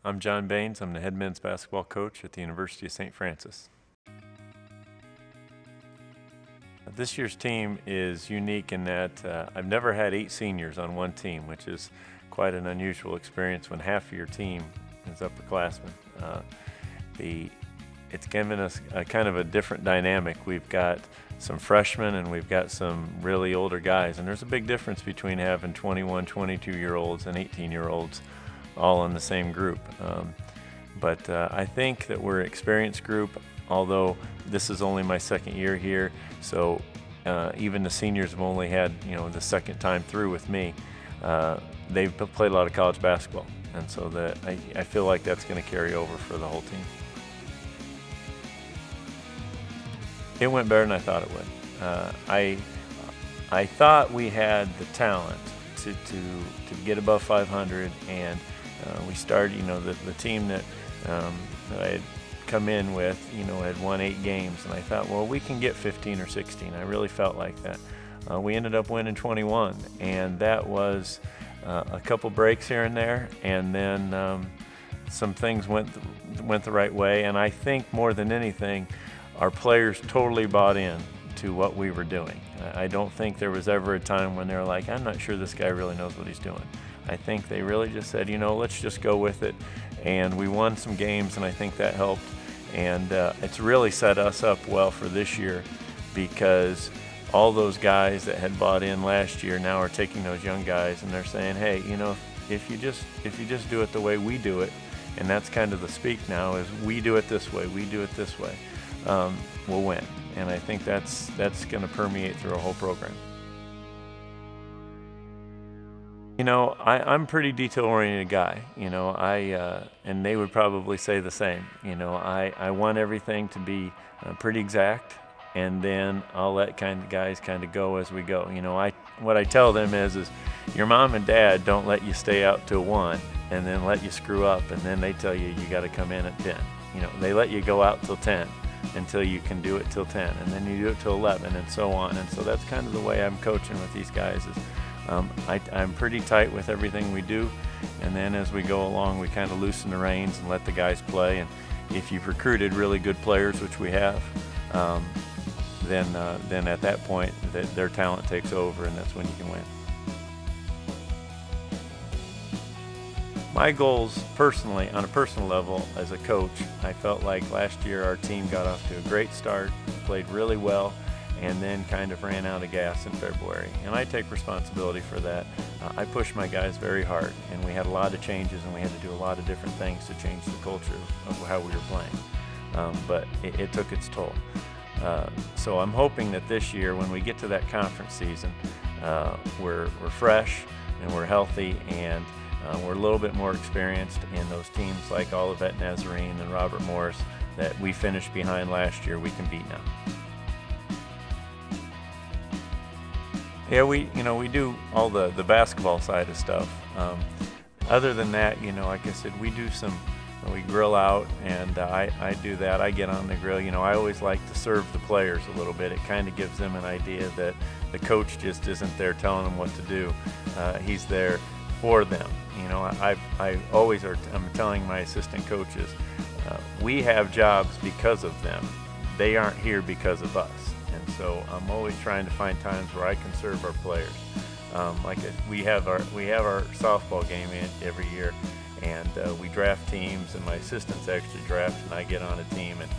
I'm John Baines. I'm the head men's basketball coach at the University of St. Francis. This year's team is unique in that I've never had 8 seniors on one team, which is quite an unusual experience when half of your team is upperclassmen. It's given us a kind of a different dynamic. We've got some freshmen and we've got some really older guys, and there's a big difference between having 21, 22-year-olds and 18-year-olds all in the same group. But I think that we're an experienced group, although this is only my second year here, so even the seniors have only had, the second time through with me. They've played a lot of college basketball, and so I feel like that's going to carry over for the whole team. It went better than I thought it would. I thought we had the talent to get above 500, and we started, the team that I had come in with, had won 8 games, and I thought, well, we can get 15 or 16. I really felt like that. We ended up winning 21, and that was a couple breaks here and there, and then some things went the right way, and I think more than anything, our players totally bought in to what we were doing. I don't think there was ever a time when they were like, I'm not sure this guy really knows what he's doing. I think they really just said, let's just go with it. And we won some games, and I think that helped. And it's really set us up well for this year, because all those guys that had bought in last year now are taking those young guys and they're saying, hey, if you just do it the way we do it, and that's kind of the speak now, is we do it this way, we do it this way, we'll win. And I think that's going to permeate through a whole program. I'm a pretty detail-oriented guy. And they would probably say the same. I want everything to be pretty exact, and then I'll let guys go as we go. What I tell them is your mom and dad don't let you stay out till 1 and then let you screw up, and then they tell you got to come in at 10. They let you go out till 10 until you can do it till 10, and then you do it till 11, and so on. And so that's kind of the way I'm coaching with these guys. I'm pretty tight with everything we do, and then as we go along, we kind of loosen the reins and let the guys play. And if you've recruited really good players, which we have, then at that point, their talent takes over, and that's when you can win. My goals personally, on a personal level as a coach, I felt like last year our team got off to a great start, played really well, and then kind of ran out of gas in February. And I take responsibility for that. I pushed my guys very hard, and we had a lot of changes, and we had to do a lot of different things to change the culture of how we were playing. But it took its toll. So I'm hoping that this year, when we get to that conference season, we're fresh and we're healthy, and we're a little bit more experienced in those teams like Olivet Nazarene and Robert Morris that we finished behind last year, we can beat now. Yeah, we do all the basketball side of stuff. Other than that, like I said, we grill out, and I do that. I get on the grill. I always like to serve the players a little bit. It kind of gives them an idea that the coach just isn't there telling them what to do. He's there for them. I'm telling my assistant coaches, we have jobs because of them. They aren't here because of us. And so I'm always trying to find times where I can serve our players. We have our softball game every year, and we draft teams, and my assistants actually draft, and I get on a team. And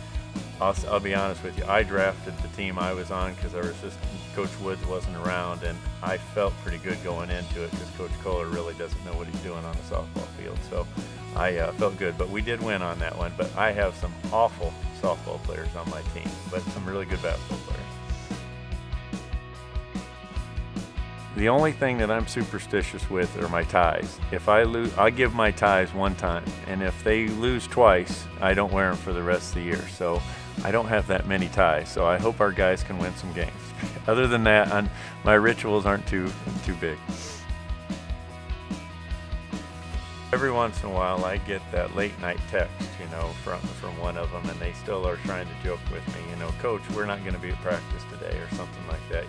I'll be honest with you, I drafted the team I was on because our assistant, Coach Woods, wasn't around, and I felt pretty good going into it because Coach Kohler really doesn't know what he's doing on the softball field. So I felt good, but we did win on that one. But I have some awful softball players on my team, but some really good basketball players. The only thing that I'm superstitious with are my ties. If I lose, I give my ties one time, and if they lose twice, I don't wear them for the rest of the year. So I don't have that many ties, so I hope our guys can win some games. Other than that, my rituals aren't too big. Every once in a while, I get that late night text, from one of them, and they still are trying to joke with me, Coach, we're not going to be at practice today, or something like that,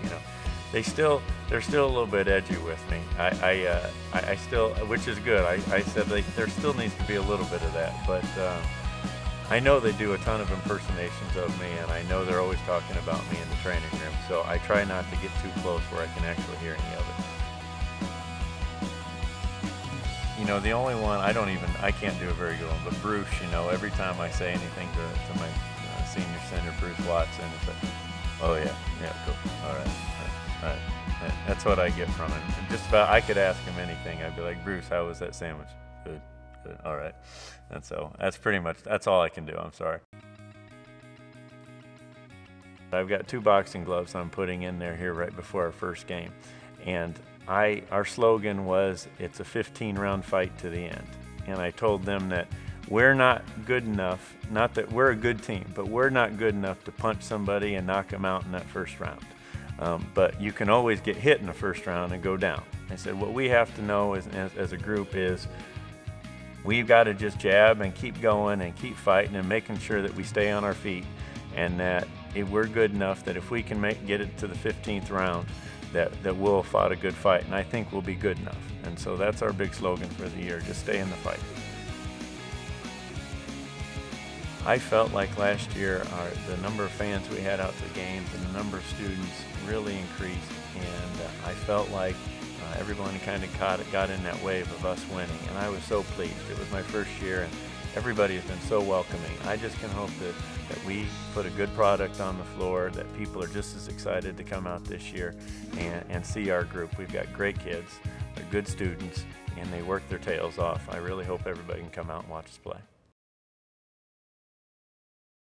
they're still a little bit edgy with me. I still, which is good. I said there still needs to be a little bit of that, but I know they do a ton of impersonations of me, and I know they're always talking about me in the training room, so I try not to get too close where I can actually hear any of it. You know, the only one, I can't do a very good one, but Bruce, you know, every time I say anything to my senior center, Bruce Watson, it's like, oh yeah, cool, all right. That's what I get from him. And just about, I could ask him anything. I'd be like, Bruce, how was that sandwich? Good, all right. And so that's all I can do, I'm sorry. I've got 2 boxing gloves I'm putting in there here right before our first game. And our slogan was, it's a 15-round fight to the end. And I told them that we're not good enough, not that we're a good team, but we're not good enough to punch somebody and knock them out in that first round. But you can always get hit in the first round and go down. I said, what we have to know as a group is we've got to just jab and keep going and keep fighting and making sure that we stay on our feet, and that if we're good enough that if we can get it to the 15th round, that we'll fought a good fight, and I think we'll be good enough. And so that's our big slogan for the year, just stay in the fight. I felt like last year the number of fans we had out to the games and the number of students really increased, and I felt like everyone kind of got in that wave of us winning, and I was so pleased. It was my first year, and everybody has been so welcoming. I just can hope that we put a good product on the floor, that people are just as excited to come out this year and see our group. We've got great kids, they're good students, and they work their tails off. I really hope everybody can come out and watch us play.